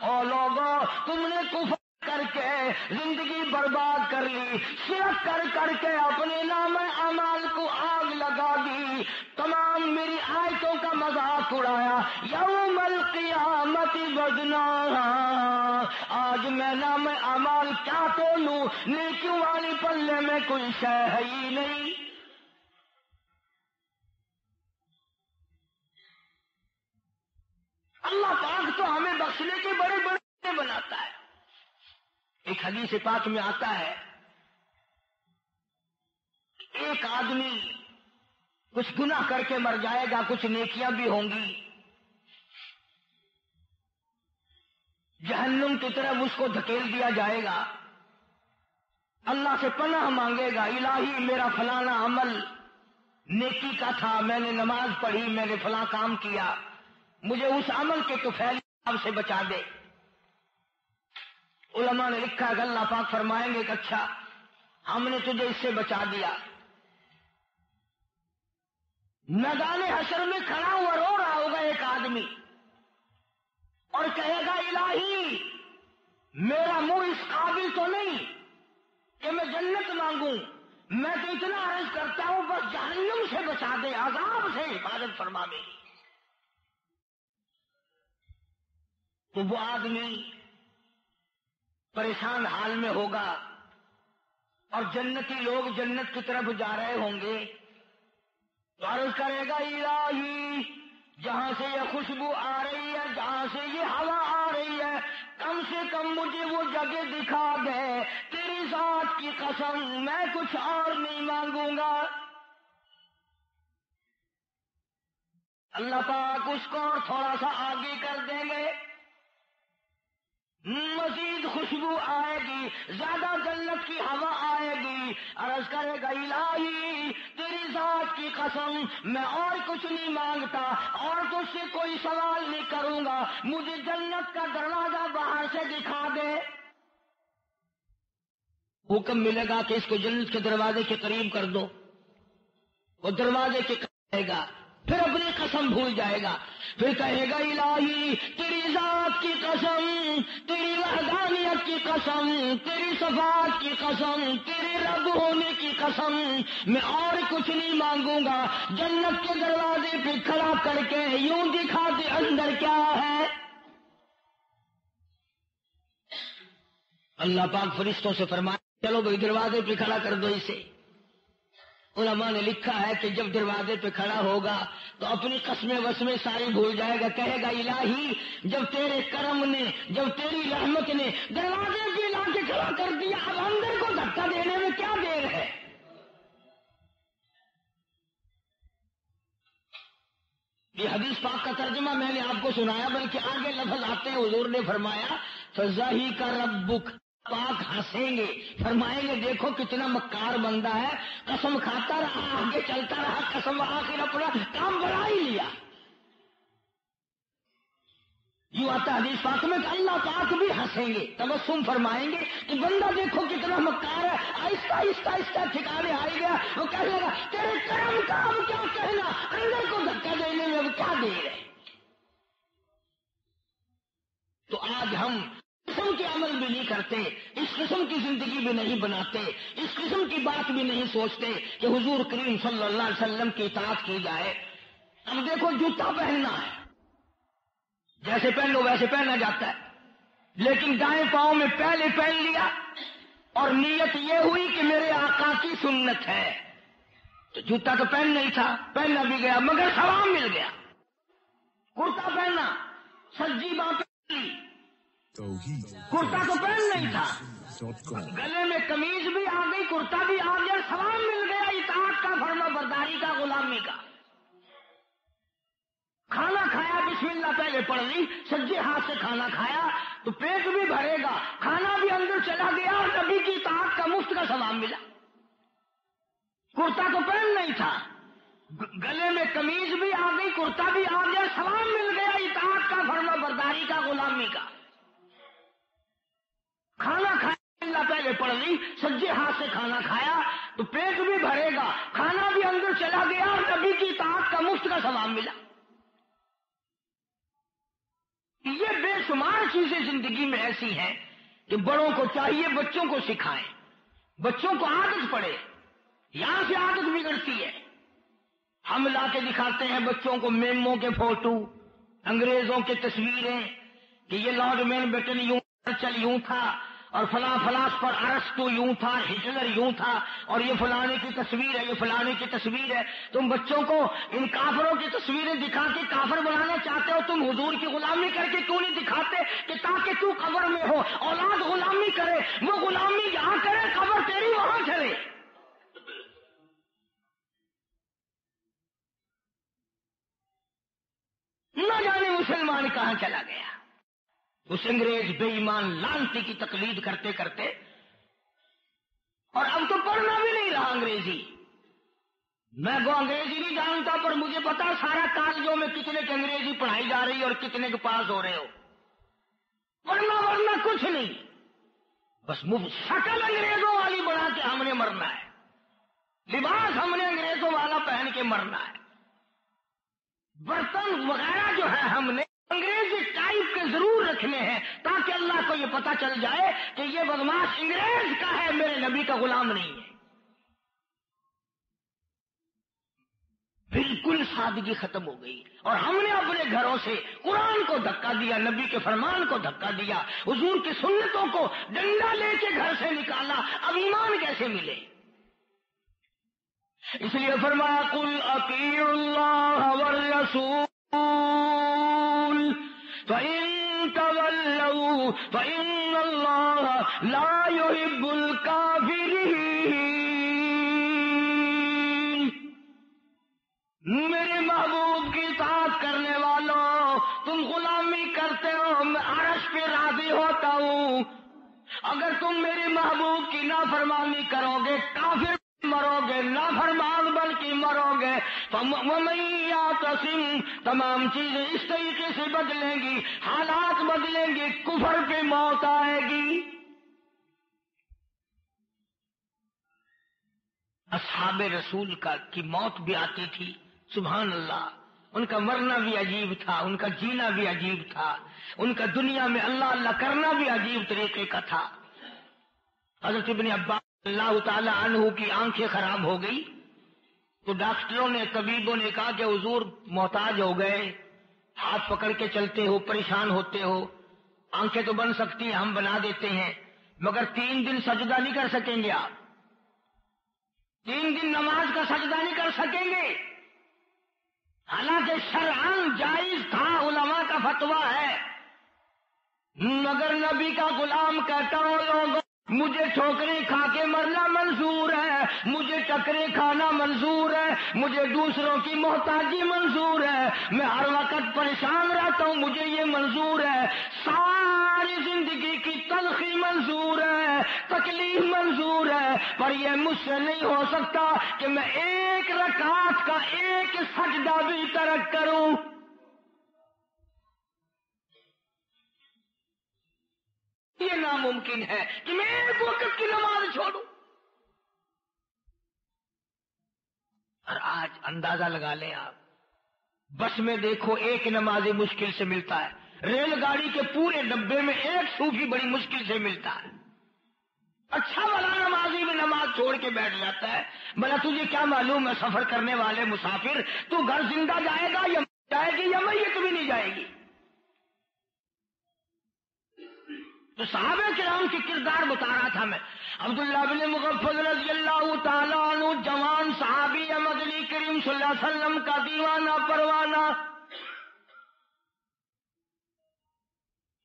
او لوگو، تم نے کفر کر کے زندگی برباد کر لی، شرک کر کے اپنے نام اعمال کو آگ لگا دی، تمام میری آیتوں کا مذاق اڑایا، یوم القیامت وزنا، آج میں نام اعمال کیا تولوں، نیکیوں والی پلے میں کوئی شے ہے ہی نہیں۔ اللہ پاک تو ہمیں بخشنے کے بڑے بڑے بناتا ہے۔ ایک حدیث پاک میں آتا ہے ایک آدمی کچھ گناہ کر کے مر جائے گا، کچھ نیکیاں بھی ہوں گی، جہنم کی طرف اس کو دھکیل دیا جائے گا، اللہ سے پناہ مانگے گا، الہی میرا فلانا عمل نیکی کا تھا، میں نے نماز پڑھی، میں نے فلاں کام کیا، مجھے اس عمل کے طفیل سے بچا دے۔ علماء نے لکھا ہے کہ اللہ پاک فرمائیں گے کہ اچھا ہم نے تجھے اس سے بچا دیا۔ میدان حشر میں کھڑا ہوا رو رہا ہوگا ایک آدمی اور کہے گا الہی میرا منہ اس قابل تو نہیں کہ میں جنت مانگوں، میں تو اتنا عرض کرتا ہوں بس جہنم سے بچا دے، عذاب سے حفاظت فرما دے۔ تو وہ آدمی پریشان حال میں ہوگا اور جنتی لوگ جنت کی طرف جا رہے ہوں گے تو عرض کرے گا الہی جہاں سے یہ خوشبو آ رہی ہے، جہاں سے یہ ہوا آ رہی ہے، کم سے کم مجھے وہ جگہ دکھا دے، تیری ذات کی قسم میں کچھ اور نہیں مانگوں گا۔ اللہ پاک اس کو اور تھوڑا سا آگے کر دیں گے، مزید خوشبو آئے گی، زیادہ جنت کی ہوا آئے گی، عرض کرے گا الہی تیری ذات کی قسم میں اور کچھ نہیں مانگتا اور تجھ سے کوئی سوال نہیں کروں گا، مجھے جنت کا دروازہ باہر سے دکھا دے۔ حکم ملے گا کہ اس کو جنت کے دروازے کے قریب کر دو، وہ دروازے کے قریب رہے گا، پھر اپنی قسم بھول جائے گا، پھر کہے گا الہی تیری ذات کی قسم، تیری وحدانیت کی قسم، تیری صفات کی قسم، تیرے رب ہونے کی قسم، میں اور کچھ نہیں مانگوں گا، جنت کے دروازے پہ کھڑا کر کے یوں دکھا دے اندر کیا ہے۔ اللہ پاک فرشتوں سے فرمایا چلو بھائی دروازے پہ کھڑا کر دو اسے۔ علماء نے لکھا ہے کہ جب دروازے پہ کھڑا ہوگا تو اپنی قسمیں وسمیں ساری بھول جائے گا، کہے گا الہی جب تیرے کرم نے، جب تیری رحمت نے دروازے پہ لا کے کھڑا کر دیا، اب اندر کو دھکا دینے میں کیا دیر ہے۔ یہ حدیث پاک کا ترجمہ میں نے آپ کو سنایا، بلکہ آگے لفظ آتے ہیں حضور نے فرمایا فَضَحِكَ رَبُّكَ، پاک ہنسیں گے، فرمائیں گے دیکھو کتنا مکار بندہ ہے، قسم کھاتا رہا، آگے چلتا رہا، قسم آخر اپنا کام بڑھا ہی لیا۔ یوں آتا حدیث پاک میں کہ اللہ پاک بھی ہنسیں گے، تبسم فرمائیں گے کہ بندہ دیکھو کتنا مکار ہے، آہستہ آہستہ آہستہ ٹھکانے آ گیا، وہ کہنے لگا تیرے کرم کا اب کیا کہنا، اندر کو دھکا دینے میں اب کیا دیر ہے۔ تو آج ہم قسم کے عمل بھی نہیں کرتے، اس قسم کی زندگی بھی نہیں بناتے، اس قسم کی بات بھی نہیں سوچتے کہ حضور کریم صلی اللہ علیہ وسلم کی اطاعت کی جائے۔ اب دیکھو جوتا پہننا ہے، جیسے پہن لو ویسے پہنا جاتا ہے، لیکن دائیں پاؤں میں پہلے پہن لیا اور نیت یہ ہوئی کہ میرے آقا کی سنت ہے، تو جوتا تو پہننا ہی تھا، پہننا بھی گیا مگر ثواب مل گیا۔ کرتا پہننا، سجی باں پہن لی، کرتا تو پہن نہیں تھا، گلے میں قمیض بھی آ گئی، کرتا بھی آ گیا، ثواب مل گیا اطاعت کا، فرما برداری کا، غلامی کا۔ کھانا کھایا بسم اللہ پہلے پڑھ لی، سجے ہاتھ سے کھانا کھایا تو پیٹ بھی بھرے گا، کھانا بھی اندر چلا گیا اور نبی کی اطاعت کا مفت کا ثواب ملا۔ کرتا تو پہن نہیں تھا، گلے میں قمیض بھی آ گئی، کرتا بھی آ گیا، ثواب مل گیا اطاعت کا، فرما برداری کا، غلامی کا۔ کھانا کھایا اللہ پہلے پڑھ لی، سجے ہاتھ سے کھانا کھایا تو پیٹ بھی بھرے گا، کھانا بھی اندر چلا گیا اور نبی کی اطاعت کا مفت کا ثواب ملا۔ یہ بے شمار چیزیں زندگی میں ایسی ہیں کہ بڑوں کو چاہیے بچوں کو سکھائیں، بچوں کو عادت پڑے، یہاں سے عادت بگڑتی ہے۔ ہم لا کے دکھاتے ہیں بچوں کو میموں کے فوٹو، انگریزوں کے تصویریں کہ یہ لارڈ ماؤنٹ بیٹن یوں چرچل یوں تھا اور فلاں فلاسفر ارسطو یوں تھا، ہٹلر یوں تھا، اور یہ فلانے کی تصویر ہے، یہ فلانے کی تصویر ہے۔ تم بچوں کو ان کافروں کی تصویریں دکھا کے کافر بنانا چاہتے ہو، تم حضور کی غلامی کر کے کیوں نہیں دکھاتے کہ تاکہ تو قبر میں ہو اولاد غلامی کرے، وہ غلامی یہاں کرے، قبر تیری وہاں چلے۔ نہ جانے مسلمان کہاں چلا گیا، اس انگریز بے ایمان لانتی کی تقلید کرتے کرتے، اور اب تو پڑھنا بھی نہیں رہا انگریزی۔ میں وہ انگریزی نہیں جانتا، پر مجھے پتا سارا کالجوں میں کتنے کی انگریزی پڑھائی جا رہی ہے اور کتنے کے پاس ہو رہے ہو۔ پڑھنا ورنہ کچھ نہیں، بس شکل انگریزوں والی بنا کے ہم نے مرنا ہے، لباس ہم نے انگریزوں والا پہن کے مرنا ہے، برتن وغیرہ جو ہے ہم نے انگریزی ٹائپ کے ضرور رکھنے ہیں تاکہ اللہ کو یہ پتا چل جائے کہ یہ بدماش انگریز کا ہے، میرے نبی کا غلام نہیں ہے۔ بالکل سادگی ختم ہو گئی، اور ہم نے اپنے گھروں سے قرآن کو دھکا دیا، نبی کے فرمان کو دھکا دیا، حضور کی سنتوں کو ڈنڈا لے کے گھر سے نکالا، اب ایمان کیسے ملے؟ اس لیے فرمایا قل اطیعوا اللہ والرسول فإن تولوا فإن اللہ لا يحب الكافرین۔ میرے محبوب کی اطاعت کرنے والوں، تم غلامی کرتے ہو، میں عرش پہ راضی ہوتا ہوں، اگر تم میرے محبوب کی نافرمانی کرو گے کافر مرو گے، نافرمان بن کے مرو گے، وَمَن يَعْتَصِمْ، تمام چیزیں اس طریقے سے بدلیں گی، حالات بدلیں گے، کفر پہ موت آئے گی۔ اصحاب رسول کی موت بھی آتی تھی، سبحان اللہ، ان کا مرنا بھی عجیب تھا، ان کا جینا بھی عجیب تھا، ان کا دنیا میں اللہ اللہ کرنا بھی عجیب طریقے کا تھا۔ حضرت ابن عباس اللہ تعالی عنہ کی آنکھیں خراب ہو گئی تو ڈاکٹروں نے، طبیبوں نے کہا کہ حضور محتاج ہو گئے، ہاتھ پکڑ کے چلتے ہو، پریشان ہوتے ہو، آنکھیں تو بن سکتی ہیں، ہم بنا دیتے ہیں، مگر 3 دن سجدہ نہیں کر سکیں گے آپ، 3 دن نماز کا سجدہ نہیں کر سکیں گے۔ حالانکہ شرعاً جائز تھا، علماء کا فتویٰ ہے، مگر نبی کا غلام کہتا ہوں لوگوں مجھے ٹھوکریں کھا کے مرنا منظور ہے، مجھے ٹکریں کھانا منظور ہے، مجھے دوسروں کی محتاجی منظور ہے، میں ہر وقت پریشان رہتا ہوں، مجھے یہ منظور ہے، ساری زندگی کی تلخی منظور ہے، تکلیف منظور ہے، پر یہ مجھ سے نہیں ہو سکتا کہ میں 1 رکعت کا 1 سجدہ بھی ترک کروں۔ یہ ناممکن ہے کہ میں 1 وقت کی نماز چھوڑوں۔ اور آج اندازہ لگا لیں آپ، بس میں دیکھو 1 نمازی مشکل سے ملتا ہے، ریل گاڑی کے پورے ڈبے میں 1 صوفی بڑی مشکل سے ملتا ہے۔ اچھا بھلا نمازی بھی نماز چھوڑ کے بیٹھ جاتا ہے، بھلا تجھے کیا معلوم ہے سفر کرنے والے مسافر، تو گھر زندہ جائے گا یا جائے گی یا میت بھی نہیں جائے گی۔ تو صحابہ کرام کی کردار بتا رہا تھا میں۔ عبداللہ بن مغفل رضی اللہ تعالیٰ عنہ جوان صحابی مدنی کریم صلی اللہ علیہ وسلم کا دیوانہ پروانہ،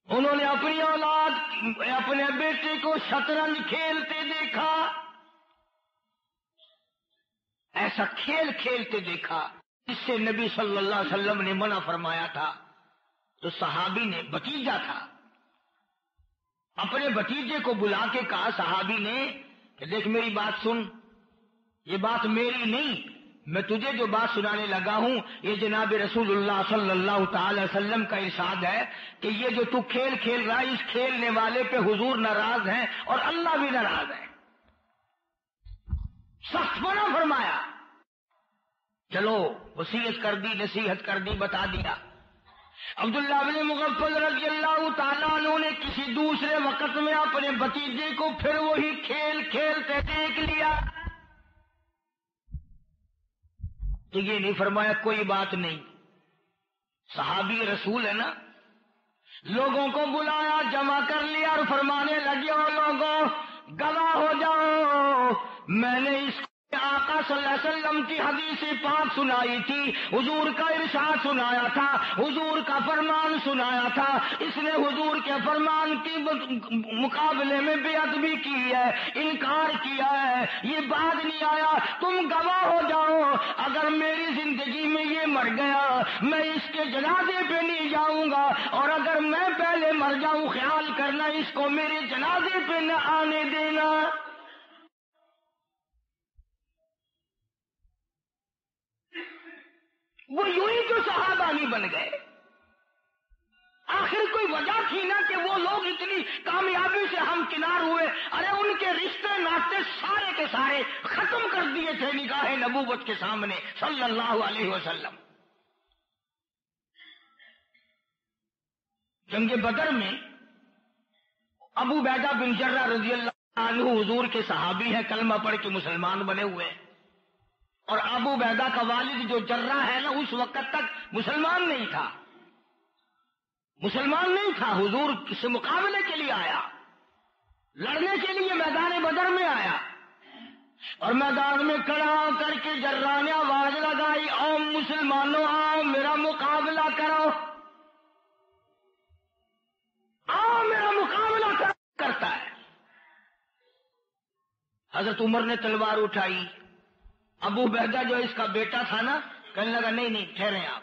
انہوں نے اپنی اولاد، اپنے بیٹے کو شطرنج کھیلتے دیکھا، ایسا کھیل کھیلتے دیکھا جس سے نبی صلی اللہ علیہ وسلم نے منع فرمایا تھا۔ تو صحابی نے، بھتیجا تھا، اپنے بھتیجے کو بلا کے کہا صحابی نے کہ دیکھ میری بات سن، یہ بات میری نہیں، میں تجھے جو بات سنانے لگا ہوں یہ جناب رسول اللہ صلی اللہ تعالی وسلم کا ارشاد ہے کہ یہ جو تو کھیل کھیل رہا ہے اس کھیلنے والے پہ حضور ناراض ہیں اور اللہ بھی ناراض ہے۔ سخت منع فرمایا۔ چلو وصیت کر دی، نصیحت کر دی، بتا دیا۔ عبداللہ بن مغفل رضی اللہ تعالیٰ عنہ نے کسی دوسرے وقت میں اپنے بھتیجے کو پھر وہی کھیل کھیلتے دیکھ لیا تو یہ نہیں فرمایا کوئی بات نہیں، صحابی رسول ہے نا، لوگوں کو بلایا، جمع کر لیا اور فرمانے لگے او لوگوں گواہ ہو جاؤ، میں نے اس آقا صلی اللہ علیہ وسلم کی حدیث پاک سنائی تھی، حضور کا ارشاد سنایا تھا، حضور کا فرمان سنایا تھا، اس نے حضور کے فرمان کی مقابلے میں بیعت بھی کی ہے، انکار کیا ہے، یہ بات نہیں آیا، تم گواہ ہو جاؤ، اگر میری زندگی میں یہ مر گیا میں اس کے جنازے پہ نہیں جاؤں گا، اور اگر میں پہلے مر جاؤں خیال کرنا اس کو میرے جنازے پہ نہ آنے دینا۔ وہ یوں ہی تو صحابہ نہیں بن گئے، آخر کوئی وجہ تھی نا کہ وہ لوگ اتنی کامیابی سے ہمکنار ہوئے۔ ارے ان کے رشتے ناطے سارے کے سارے ختم کر دیے تھے نگاہ نبوت کے سامنے صلی اللہ علیہ وسلم۔ جنگ بدر میں ابو عبیدہ بن جرہ رضی اللہ عنہ حضور کے صحابی ہیں، کلمہ پڑھ کے مسلمان بنے ہوئے ہیں، اور ابو عبیدہ کا والد جو جرہ ہے نا اس وقت تک مسلمان نہیں تھا، حضور سے مقابلے کے لیے آیا، لڑنے کے لیے میدان بدر میں آیا، اور میدان میں کھڑا ہو کر کے جرہ نے آواز لگائی او مسلمانوں آؤ میرا مقابلہ کرو، آؤ میرا مقابلہ کرتا ہے۔ حضرت عمر نے تلوار اٹھائی، ابو عبیدہ جو اس کا بیٹا تھا نا کہنے لگا نہیں ٹھہریں آپ،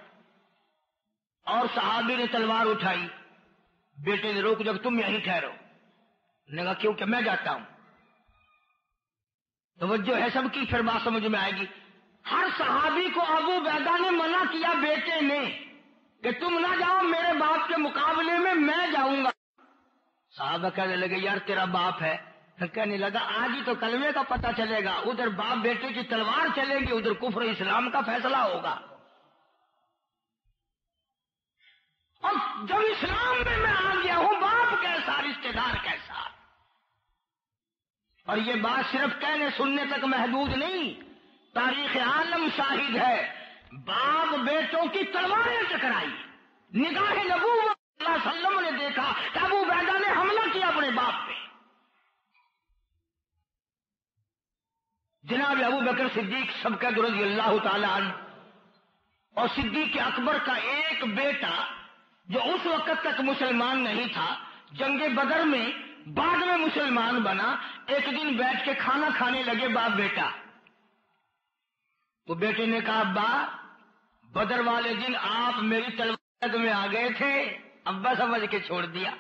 اور صحابی نے تلوار اٹھائی، بیٹے نے روک جب تم یہیں ٹھہرو، نے کہا کیوں کہ میں جاتا ہوں۔ توجہ ہے سب کی، پھر بات سمجھ میں آئے گی۔ ہر صحابی کو ابو عبیدہ نے منع کیا بیٹے نے کہ تم نہ جاؤ میرے باپ کے مقابلے میں جاؤں گا۔ صحابہ کہنے لگے یار تیرا باپ ہے، کہنے لگا آج ہی تو کلمے کا پتہ چلے گا، ادھر باپ بیٹے کی تلوار چلے گی، ادھر کفر اسلام کا فیصلہ ہوگا۔ اور جب اسلام میں آ گیا ہوں، باپ کیسا، رشتے دار کیسا. اور یہ بات صرف کہنے سننے تک محدود نہیں، تاریخ عالم شاہد ہے. باپ بیٹوں کی تلواریں ٹکرائی. نگاہ نبوت صلی اللہ علیہ وسلم نے دیکھا کہ ابو عبیدہ نے حملہ کیا اپنے باپ پہ. جناب ابو بکر صدیق سبقت رضی اللہ تعالی عنہ اور صدیق اکبر کا ایک بیٹا جو اس وقت تک مسلمان نہیں تھا، جنگ بدر میں بعد میں مسلمان بنا، ایک دن بیٹھ کے کھانا کھانے لگے باپ بیٹا. تو بیٹے نے کہا ابا بدر والے دن آپ میری تلوار میں آ گئے تھے. ابا سمجھ کے چھوڑ دیا.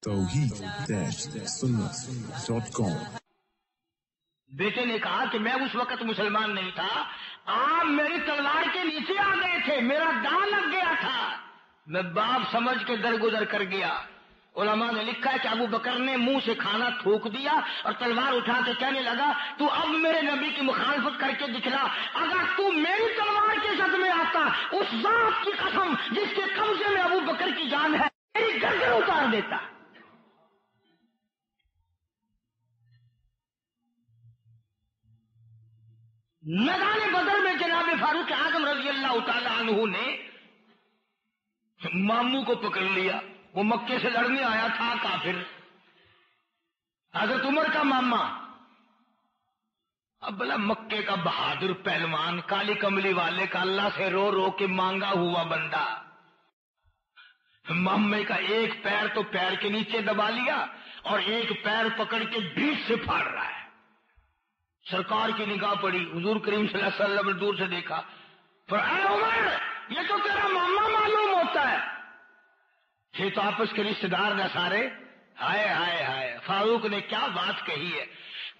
توحید-sunnah.com. بیٹے نے کہا کہ میں اس وقت مسلمان نہیں تھا، آپ میری تلوار کے نیچے آ گئے تھے، میرا داؤ لگ گیا تھا، میں باپ سمجھ کے درگزر کر گیا. علماء نے لکھا ہے کہ ابو بکر نے منہ سے کھانا تھوک دیا اور تلوار اٹھا کے کہنے لگا تو اب میرے نبی کی مخالفت کر کے دکھلا، اگر تو میری تلوار کے زد میں آتا، اس ذات کی قسم جس کے قبضے میں ابو بکر کی جان ہے، میری گردن اتار دیتا. میدان بدر میں جناب فاروق اعظم رضی اللہ تعالی عنہ نے ماموں کو پکڑ لیا. وہ مکے سے لڑنے آیا تھا کافر، حضرت عمر کا ماما. اب بلا مکے کا بہادر پہلوان، کالی کملی والے کا اللہ سے رو رو کے مانگا ہوا بندہ، مامے کا ایک پیر تو پیر کے نیچے دبا لیا اور ایک پیر پکڑ کے بیچ سے پھاڑ رہا ہے. سرکار کی نگاہ پڑی، حضور کریم صلی اللہ علیہ وسلم نے دور سے دیکھا، اے عمر یہ تو تیرا ماما معلوم ہوتا ہے. یہ تو آپس کے رشتے دار نہ سارے. ہائے ہائے ہائے، فاروق نے کیا بات کہی ہے.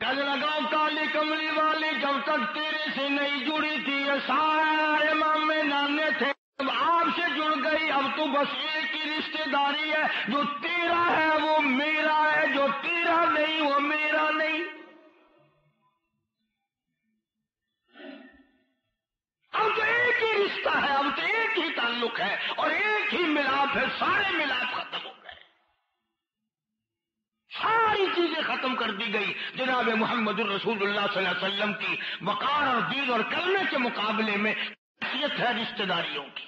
کہنے لگا کالی کملی والی جب تک تیرے سے نہیں جڑی تھی یہ سارے مامے نانے تھے، اب آپ سے جڑ گئی، اب تو بس ایک ہی رشتے داری ہے، جو تیرا ہے وہ میرا ہے، جو تیرا نہیں وہ میرا نہیں. اب تو ایک ہی رشتہ ہے، اب تو ایک ہی تعلق ہے اور ایک ہی ملاپ ہے. سارے ملاپ ختم ہو گئے، ساری چیزیں ختم کر دی گئی. جناب محمد الرسول اللہ صلی اللہ علیہ وسلم کی وقار اور دین اور کلمے کے مقابلے میں حیثیت ہے رشتہ داریوں کی.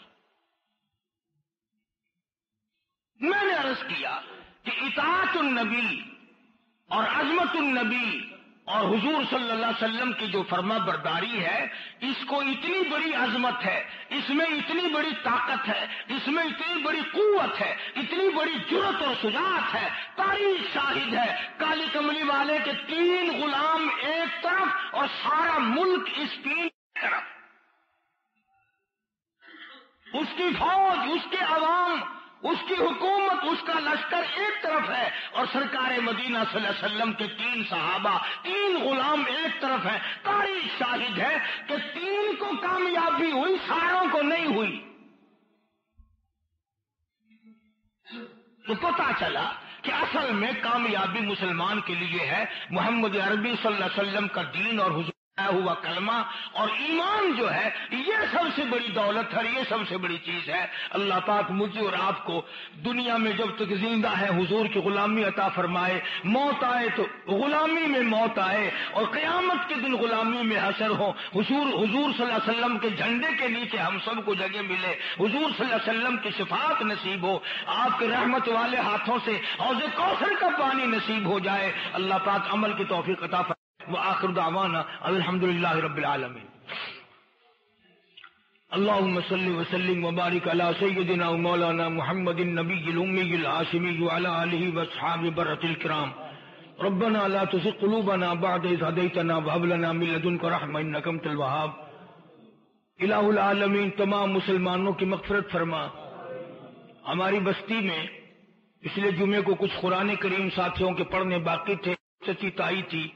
میں نے عرض کیا کہ اطاعت النبی اور عظمت النبی اور حضور صلی اللہ علیہ وسلم کی جو فرما برداری ہے، اس کو اتنی بڑی عظمت ہے، اس میں اتنی بڑی طاقت ہے، اس میں اتنی بڑی قوت ہے، اتنی بڑی جرأت اور شجاعت ہے. تاریخ شاہد ہے، کالی کملی والے کے 3 غلام ایک طرف اور سارا ملک اس 3 طرف، اس کی فوج، اس کے عوام، اس کی حکومت، اس کا لشکر ایک طرف ہے اور سرکار مدینہ صلی اللہ علیہ وسلم کے 3 صحابہ، 3 غلام ایک طرف ہیں. تاریخ شاہد ہے کہ 3 کو کامیابی ہوئی، ساروں کو نہیں ہوئی. تو پتا چلا کہ اصل میں کامیابی مسلمان کے لیے ہے محمد عربی صلی اللہ علیہ وسلم کا دین اور حضور ہوا کلمہ اور ایمان جو ہے، یہ سب سے بڑی دولت ہے، یہ سب سے بڑی چیز ہے. اللہ پاک مجھے اور آپ کو دنیا میں جب تک زندہ ہے حضور کی غلامی عطا فرمائے، موت آئے تو غلامی میں موت آئے اور قیامت کے دن غلامی میں حشر ہو. حضور صلی اللہ علیہ وسلم کے جھنڈے کے نیچے ہم سب کو جگہ ملے، حضور صلی اللہ علیہ وسلم کی شفاعت نصیب ہو، آپ کے رحمت والے ہاتھوں سے حوض کوثر کا پانی نصیب ہو جائے. اللہ پاک عمل کی توفیق عطا فرمائے. وآخر دعوانا الحمدللہ رب العالمین. اللهم صل وسلم وبارك على سيدنا ومولانا محمد النبي الأمي الهاشمي وعلى آله وأصحابه برة الكرام. ربنا لا تزغ قلوبنا بعد إذ هديتنا وهب لنا من لدنك رحمة إنك أنت الوهاب. الہ العالمین تمام مسلمانوں کی مغفرت فرما. ہماری بستی میں پچھلے جمعے کو کچھ قرآن کریم ساتھیوں کے پڑھنے باقی تھے، چچی تائی تھی،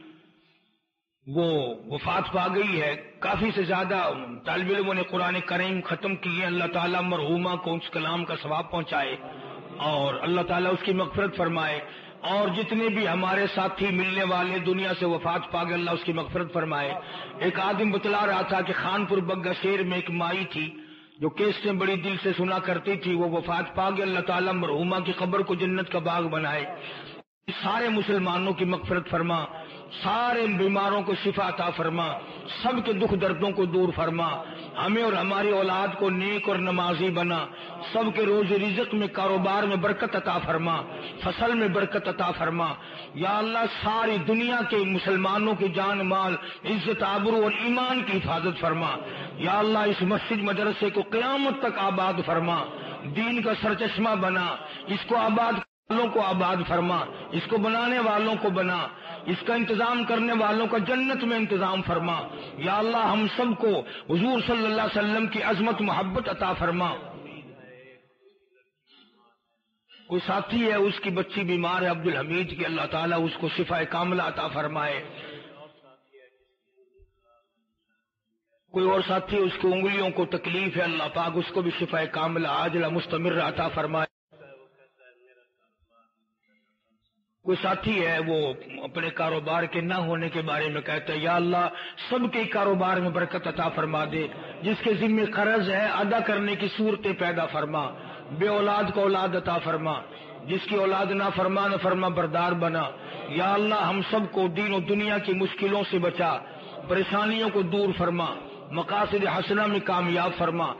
وہ وفات پا گئی ہے. کافی سے زیادہ طالب علموں نے قرآن کریم ختم کیے. اللہ تعالیٰ مرحومہ کو اس کلام کا ثواب پہنچائے اور اللہ تعالیٰ اس کی مغفرت فرمائے. اور جتنے بھی ہمارے ساتھی ملنے والے دنیا سے وفات پا گئے، اللہ اس کی مغفرت فرمائے. ایک آدمی بتلا رہا تھا کہ خانپور بگا شہر میں ایک مائی تھی جو کیسٹیں بڑی دل سے سنا کرتی تھی وہ وفات پا گئی. اللہ تعالیٰ مرحومہ کی قبر کو جنت کا باغ بنائے. سارے مسلمانوں کی مغفرت فرما, سارے بیماروں کو شفا عطا فرما, سب کے دکھ دردوں کو دور فرما. ہمیں اور ہماری اولاد کو نیک اور نمازی بنا. سب کے روز رزق میں, کاروبار میں برکت عطا فرما, فصل میں برکت عطا فرما. یا اللہ ساری دنیا کے مسلمانوں کی جان مال عزت آبرو اور ایمان کی حفاظت فرما. یا اللہ اس مسجد مدرسے کو قیامت تک آباد فرما, دین کا سرچشمہ بنا. اس کو آباد والوں کو آباد فرما, اس کو بنانے والوں کو بنا, اس کا انتظام کرنے والوں کا جنت میں انتظام فرما. یا اللہ ہم سب کو حضور صلی اللہ علیہ وسلم کی عظمت محبت عطا فرما. کوئی ساتھی ہے اس کی بچی بیمار ہے عبدالحمید کی, اللہ تعالیٰ اس کو شفا کاملہ عطا فرمائے. کوئی اور ساتھی اس کی انگلیوں کو تکلیف ہے, اللہ پاک اس کو بھی شفا کاملہ عاجلہ مستمر عطا فرمائے. کوئی ساتھی ہے وہ اپنے کاروبار کے نہ ہونے کے بارے میں کہتا ہے یا اللہ سب کے کاروبار میں برکت عطا فرما دے. جس کے ذمہ قرض ہے ادا کرنے کی صورتیں پیدا فرما. بے اولاد کو اولاد عطا فرما. جس کی اولاد نہ فرما بردار بنا. یا اللہ ہم سب کو دین و دنیا کی مشکلوں سے بچا, پریشانیوں کو دور فرما, مقاصد حسنہ میں کامیاب فرما.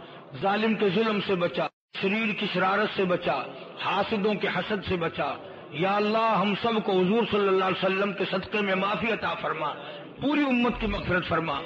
ظالم کے ظلم سے بچا, شریر کی شرارت سے بچا, حاسدوں کے حسد سے بچا. یا اللہ ہم سب کو حضور صلی اللہ علیہ وسلم کے صدقے میں معافی عطا فرما. پوری امت کی مغفرت فرما.